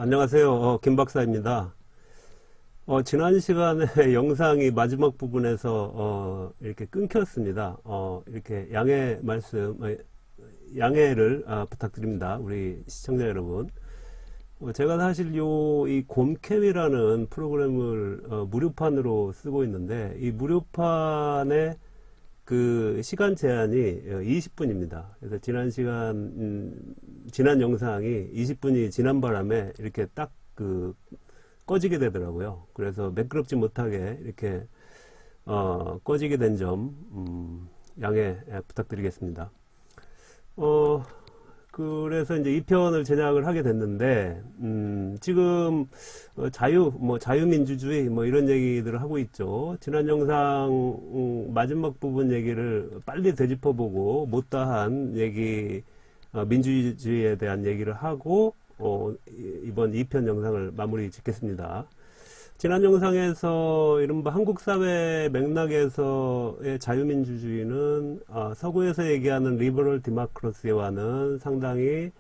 안녕하세요. 김 박사입니다. 지난 시간에 영상이 마지막 부분에서 이렇게 끊겼습니다. 이렇게 양해를 부탁드립니다. 우리 시청자 여러분. 제가 사실 이 곰캠이라는 프로그램을 무료판으로 쓰고 있는데, 이 무료판의 그 시간 제한이 20분입니다. 그래서 지난 영상이 20분이 지난 바람에 이렇게 딱 꺼지게 되더라고요. 그래서 매끄럽지 못하게 이렇게 꺼지게 된 점 양해 부탁드리겠습니다. 그래서 이제 2편을 제작을 하게 됐는데, 지금 자유민주주의 이런 얘기들을 하고 있죠. 지난 영상 마지막 부분 얘기를 빨리 되짚어보고 못다한 얘기, 민주주의에 대한 얘기를 하고 이번 2편 영상을 마무리 짓겠습니다. 지난 영상에서 이른바 한국 사회 맥락에서의 자유민주주의는 서구에서 얘기하는 리버럴 디모크라시와는 상당히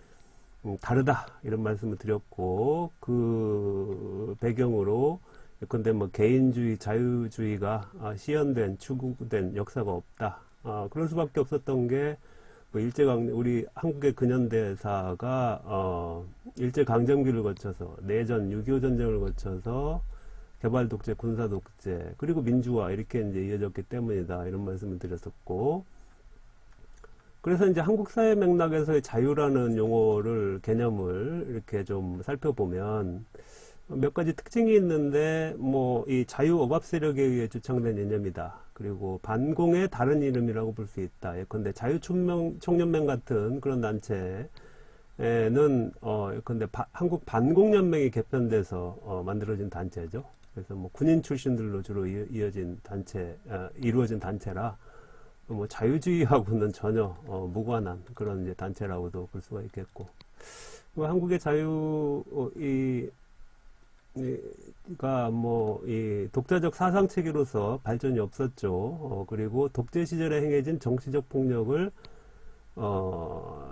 다르다 이런 말씀을 드렸고, 그 배경으로 예컨대 개인주의, 자유주의가 시연된, 추구된 역사가 없다. 그럴 수밖에 없었던 게 우리 한국의 근현대사가 일제강점기를 거쳐서 내전, 6.25 전쟁을 거쳐서 개발 독재, 군사 독재, 그리고 민주화 이렇게 이제 이어졌기 때문이다 이런 말씀을 드렸었고, 그래서 이제 한국 사회 맥락에서의 자유라는 개념을 이렇게 좀 살펴보면 몇 가지 특징이 있는데, 이 자유억압 세력에 의해 주창된 이념이다. 그리고 반공의 다른 이름이라고 볼 수 있다. 예컨대 자유총연맹 같은 그런 단체는 예컨대 한국 반공연맹이 개편돼서 만들어진 단체죠. 그래서 군인 출신들로 주로 이루어진 단체라 자유주의하고는 전혀 무관한 그런 이제 단체라고도 볼 수가 있겠고, 한국의 이 독자적 사상 체계로서 발전이 없었죠. 그리고 독재 시절에 행해진 정치적 폭력을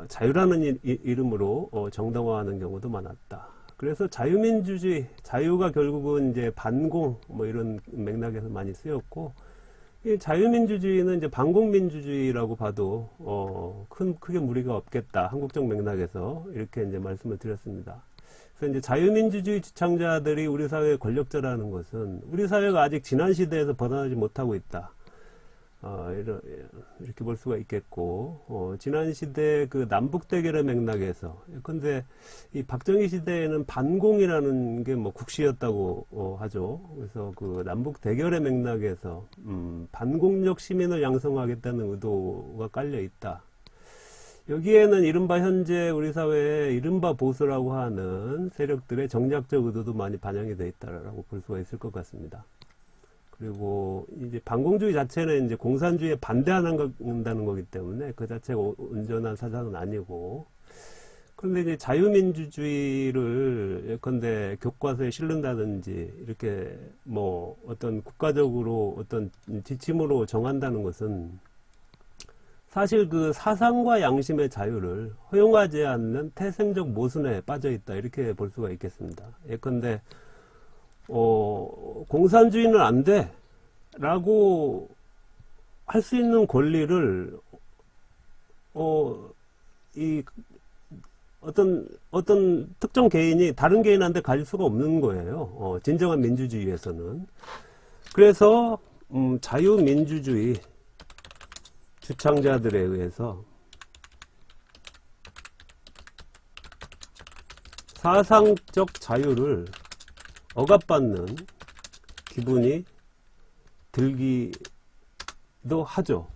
자유라는 이름으로 정당화하는 경우도 많았다. 그래서 자유민주주의, 자유가 결국은 이제 반공 이런 맥락에서 많이 쓰였고, 이 자유민주주의는 이제 반공민주주의라고 봐도 크게 무리가 없겠다. 한국적 맥락에서 이렇게 이제 말씀을 드렸습니다. 그래서 이제 자유민주주의 주창자들이 우리 사회의 권력자라는 것은 우리 사회가 아직 지난 시대에서 벗어나지 못하고 있다. 이렇게 볼 수가 있겠고, 지난 시대 그 남북 대결의 맥락에서, 근데 이 박정희 시대에는 반공이라는 게 국시였다고 하죠. 그래서 그 남북 대결의 맥락에서 반공적 시민을 양성하겠다는 의도가 깔려 있다. 여기에는 이른바 현재 우리 사회에 이른바 보수라고 하는 세력들의 정략적 의도도 많이 반영이 되어 있다라고 볼 수가 있을 것 같습니다. 그리고 이제 반공주의 자체는 이제 공산주의에 반대한다는 거기 때문에 그 자체가 온전한 사상은 아니고, 그런데 이제 자유민주주의를 예컨대 교과서에 실른다든지 이렇게 어떤 국가적으로 어떤 지침으로 정한다는 것은 사실 그 사상과 양심의 자유를 허용하지 않는 태생적 모순에 빠져 있다 이렇게 볼 수가 있겠습니다. 예컨대 공산주의는 안 돼 라고 할 수 있는 권리를 어떤 특정 개인이 다른 개인한테 가질 수가 없는 거예요. 진정한 민주주의에서는. 그래서 자유민주주의 주창자들에 의해서 사상적 자유를 억압받는 기분이 들기도 하죠.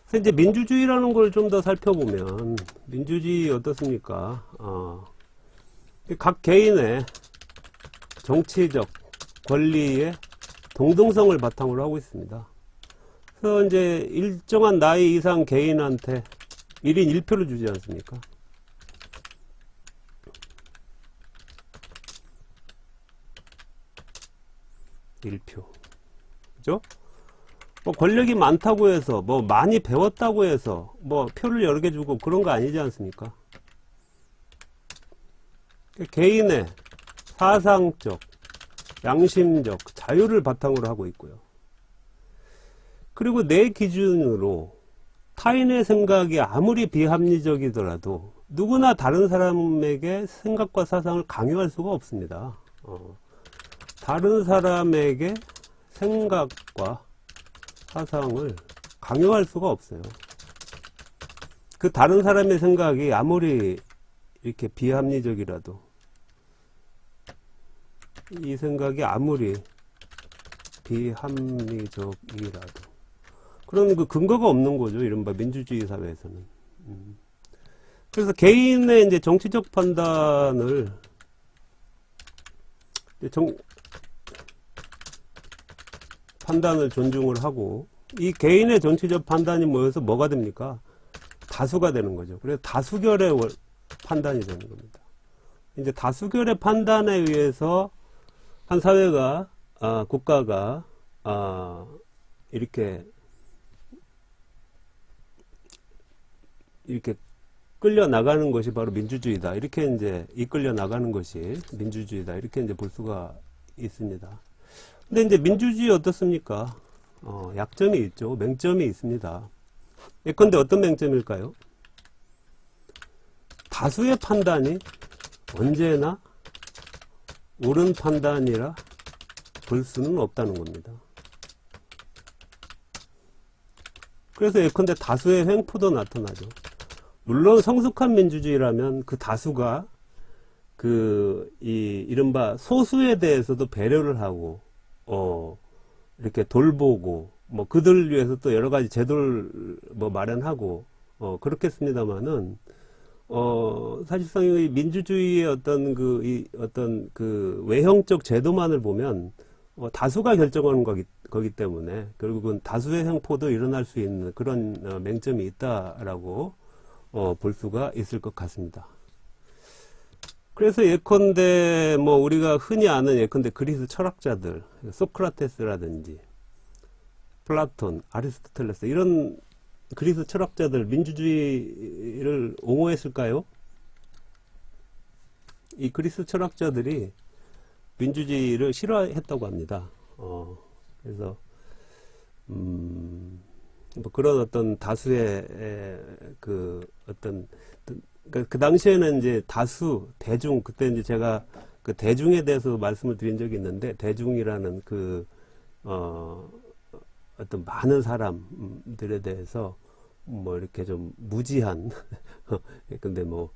그래서 이제 민주주의라는 걸 좀 더 살펴보면, 민주주의 어떻습니까? 각 개인의 정치적 권리의 동등성을 바탕으로 하고 있습니다. 그래서 이제 일정한 나이 이상 개인한테 1인 1표를 주지 않습니까? 그죠? 권력이 많다고 해서, 많이 배웠다고 해서, 표를 여러 개 주고 그런 거 아니지 않습니까? 개인의 사상적, 양심적 자유를 바탕으로 하고 있고요. 그리고 내 기준으로 타인의 생각이 아무리 비합리적이더라도 누구나 다른 사람에게 생각과 사상을 강요할 수가 없습니다. 다른 사람에게 생각과 사상을 강요할 수가 없어요. 그 다른 사람의 생각이 아무리 이렇게 비합리적이라도, 이 생각이 아무리 비합리적이라도, 그런 그 근거가 없는 거죠. 이른바 민주주의 사회에서는. 그래서 개인의 이제 정치적 판단을 판단을 존중을 하고, 이 개인의 정치적 판단이 모여서 뭐가 됩니까? 다수가 되는 거죠. 그래서 다수결의 판단이 되는 겁니다. 이제 다수결의 판단에 의해서 한 사회가, 국가가, 이렇게 끌려 나가는 것이 바로 민주주의다. 이렇게 이제 이끌려 나가는 것이 민주주의다. 이렇게 이제 볼 수가 있습니다. 근데 이제 민주주의 어떻습니까? 약점이 있죠. 맹점이 있습니다. 예컨대 어떤 맹점일까요? 다수의 판단이 언제나 옳은 판단이라 볼 수는 없다는 겁니다. 그래서 예컨대 다수의 횡포도 나타나죠. 물론 성숙한 민주주의라면 그 다수가 이른바 소수에 대해서도 배려를 하고, 이렇게 돌보고, 뭐 그들을 위해서 또 여러 가지 제도를 뭐 마련하고, 그렇겠습니다만은, 사실상 이 민주주의의 어떤 외형적 제도만을 보면, 다수가 결정하는 거기 때문에, 결국은 다수의 횡포도 일어날 수 있는 그런 맹점이 있다라고, 볼 수가 있을 것 같습니다. 그래서 예컨대 뭐 우리가 흔히 아는 예컨대 그리스 철학자들, 소크라테스라든지 플라톤, 아리스토텔레스, 이런 그리스 철학자들 민주주의를 옹호했을까요? 이 그리스 철학자들이 민주주의를 싫어했다고 합니다. 그래서 뭐 그런 어떤 다수의 그 당시에는 이제 다수, 대중, 그때 이제 제가 그 대중에 대해서 말씀을 드린 적이 있는데, 대중이라는 어떤 많은 사람들에 대해서 뭐 이렇게 좀 무지한, 근데 뭐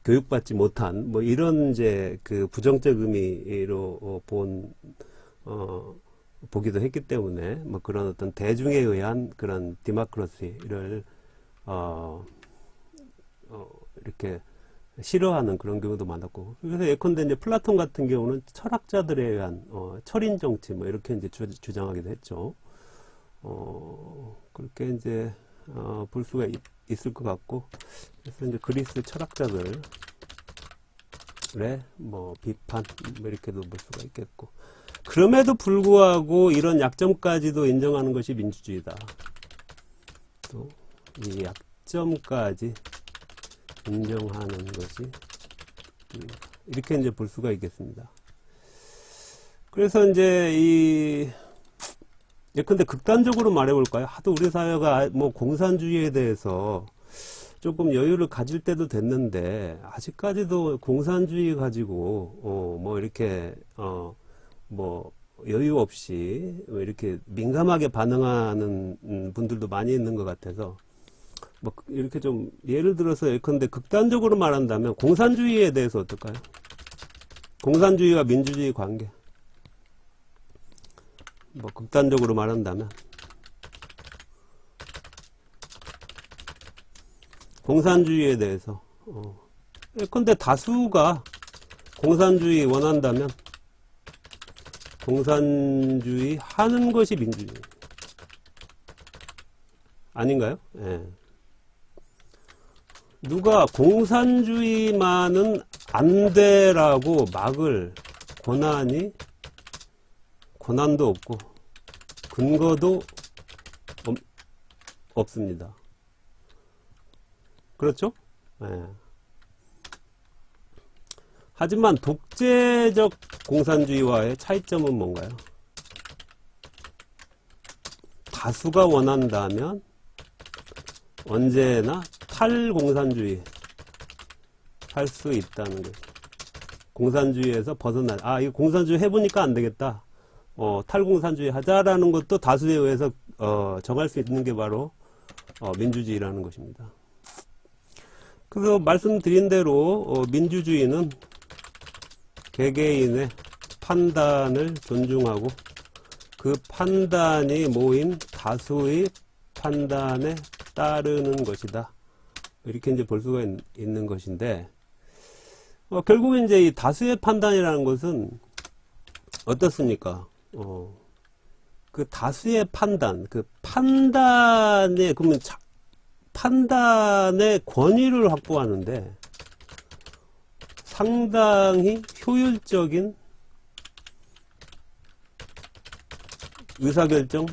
교육받지 못한 뭐 이런 이제 그 부정적 의미로 보기도 했기 때문에 뭐 그런 어떤 대중에 의한 그런 디모크라시를 이렇게 싫어하는 그런 경우도 많았고, 그래서 예컨대 이제 플라톤 같은 경우는 철학자들에 의한 철인 정치 뭐 이렇게 이제 주장하기도 했죠. 그렇게 이제 볼 수가 있을 것 같고, 그래서 이제 그리스 철학자들의 뭐 비판 뭐 이렇게도 볼 수가 있겠고, 그럼에도 불구하고 이런 약점까지도 인정하는 것이 민주주의다. 또 이 약점까지 인정하는 것이 이렇게 이제 볼 수가 있겠습니다. 그래서 이제 예컨대 극단적으로 말해볼까요? 하도 우리 사회가 뭐 공산주의에 대해서 조금 여유를 가질 때도 됐는데, 아직까지도 공산주의 가지고 뭐 이렇게 뭐 여유 없이 이렇게 민감하게 반응하는 분들도 많이 있는 것 같아서, 뭐 이렇게 좀 예를 들어서 예컨대 극단적으로 말한다면 공산주의에 대해서 어떨까요? 공산주의와 민주주의 관계, 뭐 극단적으로 말한다면 공산주의에 대해서 예컨대 다수가 공산주의 원한다면 공산주의 하는 것이 민주주의 아닌가요? 예. 누가 공산주의만은 안 돼라고 막을 권한도 없고 근거도 없습니다. 그렇죠? 예. 하지만 독재적 공산주의와의 차이점은 뭔가요? 다수가 원한다면 언제나 탈공산주의 할 수 있다는 거예요. 공산주의에서 벗어나, 이거 공산주의 해보니까 안 되겠다. 탈공산주의 하자라는 것도 다수에 의해서 정할 수 있는 게 바로 민주주의라는 것입니다. 그래서 말씀드린 대로 민주주의는 개개인의 판단을 존중하고 그 판단이 모인 다수의 판단에 따르는 것이다. 이렇게 이제 볼 수가 있는 것인데, 결국에 이제 이 다수의 판단이라는 것은 어떻습니까? 그 다수의 판단, 그 판단의, 그러면 판단의 권위를 확보하는데 상당히 효율적인 의사결정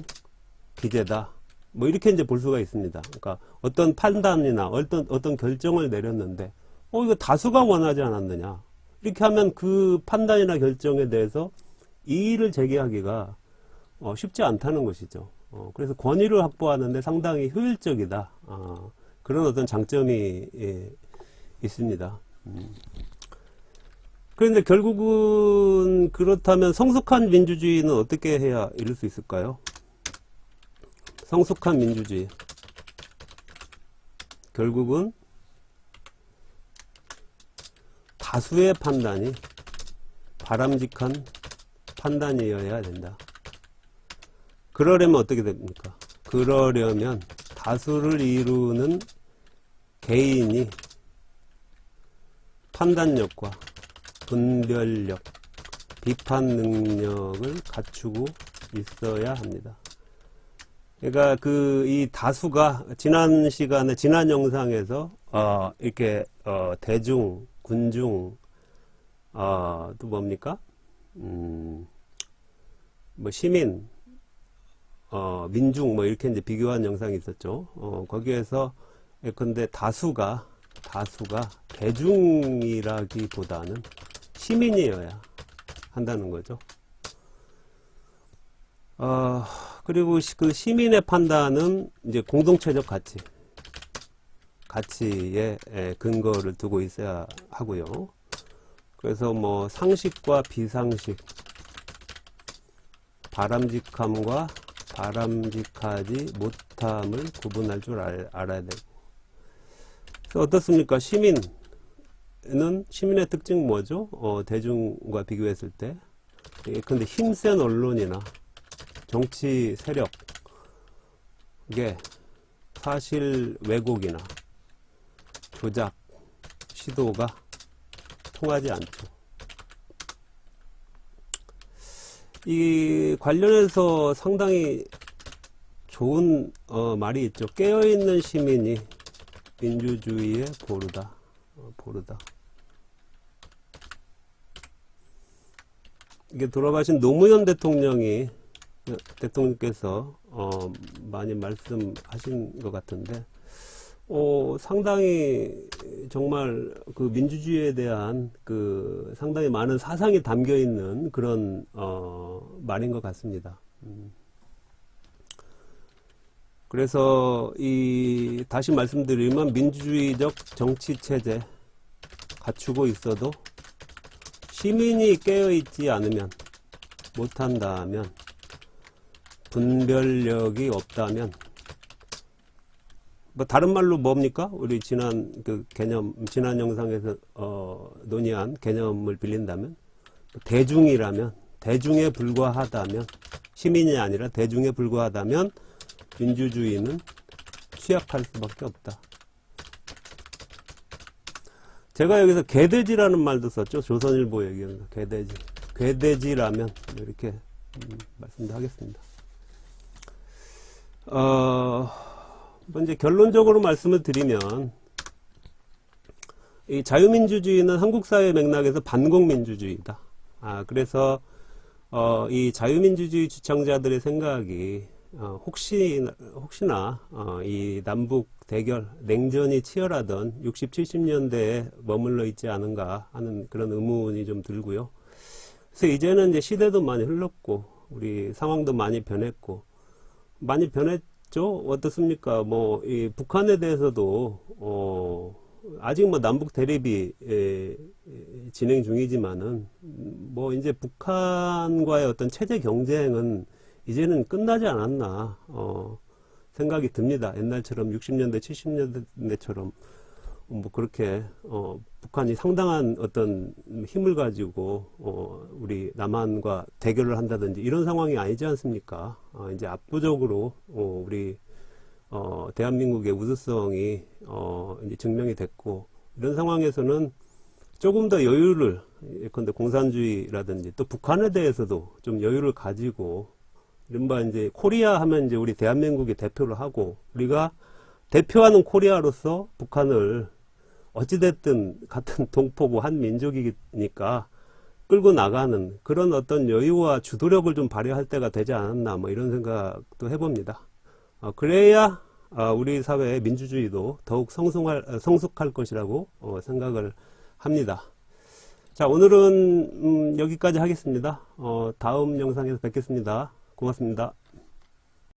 기제다. 뭐 이렇게 이제 볼 수가 있습니다. 그러니까 어떤 판단이나 어떤 결정을 내렸는데 이거 다수가 원하지 않았느냐. 이렇게 하면 그 판단이나 결정에 대해서 이의를 제기하기가 쉽지 않다는 것이죠. 그래서 권위를 확보하는데 상당히 효율적이다. 그런 어떤 장점이 있습니다. 그런데 결국은 그렇다면 성숙한 민주주의는 어떻게 해야 이룰 수 있을까요? 성숙한 민주주의. 결국은 다수의 판단이 바람직한 판단이어야 된다. 그러려면 어떻게 됩니까? 그러려면 다수를 이루는 개인이 판단력과 분별력, 비판 능력을 갖추고 있어야 합니다. 그러니까 이 다수가 지난 시간에 지난 영상에서 이렇게 대중, 군중, 또 뭡니까? 뭐 시민, 민중 뭐 이렇게 이제 비교한 영상이 있었죠. 거기에서 예컨대 다수가 대중이라기보다는 시민이어야 한다는 거죠. 그리고 그 시민의 판단은 이제 공동체적 가치에 근거를 두고 있어야 하고요. 그래서 뭐 상식과 비상식, 바람직함과 바람직하지 못함을 구분할 줄 알아야 되고. 그래서 어떻습니까? 시민의 특징 뭐죠? 대중과 비교했을 때. 근데 힘센 언론이나 정치 세력, 이게 사실 왜곡이나 조작, 시도가 통하지 않죠. 이 관련해서 상당히 좋은 말이 있죠. 깨어있는 시민이 민주주의의 보루다. 이게 돌아가신 노무현 대통령께서 많이 말씀하신 것 같은데, 상당히 정말 그 민주주의에 대한 그 상당히 많은 사상이 담겨 있는 그런 말인 것 같습니다. 그래서 다시 말씀드리면 민주주의적 정치 체제 갖추고 있어도 시민이 깨어있지 않으면, 못한다면, 분별력이 없다면, 뭐 다른 말로 뭡니까? 우리 지난 영상에서 논의한 개념을 빌린다면, 대중이라면, 대중에 불과하다면, 시민이 아니라 대중에 불과하다면 민주주의는 취약할 수밖에 없다. 제가 여기서 개돼지라는 말도 썼죠. 조선일보 얘기는 개돼지. 개돼지라면 이렇게 말씀도 하겠습니다. 먼저 결론적으로 말씀을 드리면, 이 자유민주주의는 한국 사회 맥락에서 반공민주주의다. 그래서 이 자유민주주의 주창자들의 생각이 혹시나 이 남북 대결, 냉전이 치열하던 60, 70년대에 머물러 있지 않은가 하는 그런 의문이 좀 들고요. 그래서 이제는 이제 시대도 많이 흘렀고, 우리 상황도 많이 변했고, 많이 변했죠? 어떻습니까? 뭐, 이 북한에 대해서도, 아직 뭐 남북 대립이 진행 중이지만은, 뭐 이제 북한과의 어떤 체제 경쟁은 이제는 끝나지 않았나, 생각이 듭니다. 옛날처럼 60년대, 70년대처럼 뭐 그렇게 북한이 상당한 어떤 힘을 가지고 우리 남한과 대결을 한다든지 이런 상황이 아니지 않습니까? 이제 압도적으로 우리 대한민국의 우수성이 이제 증명이 됐고, 이런 상황에서는 조금 더 여유를, 예컨대 공산주의라든지 또 북한에 대해서도 좀 여유를 가지고, 이른바 이제 코리아 하면 이제 우리 대한민국이 대표를 하고, 우리가 대표하는 코리아로서 북한을 어찌됐든 같은 동포고 한 민족이니까 끌고 나가는 그런 어떤 여유와 주도력을 좀 발휘할 때가 되지 않았나, 뭐 이런 생각도 해봅니다. 그래야 우리 사회의 민주주의도 더욱 성숙할 것이라고 생각을 합니다. 자, 오늘은 여기까지 하겠습니다. 다음 영상에서 뵙겠습니다. 고맙습니다.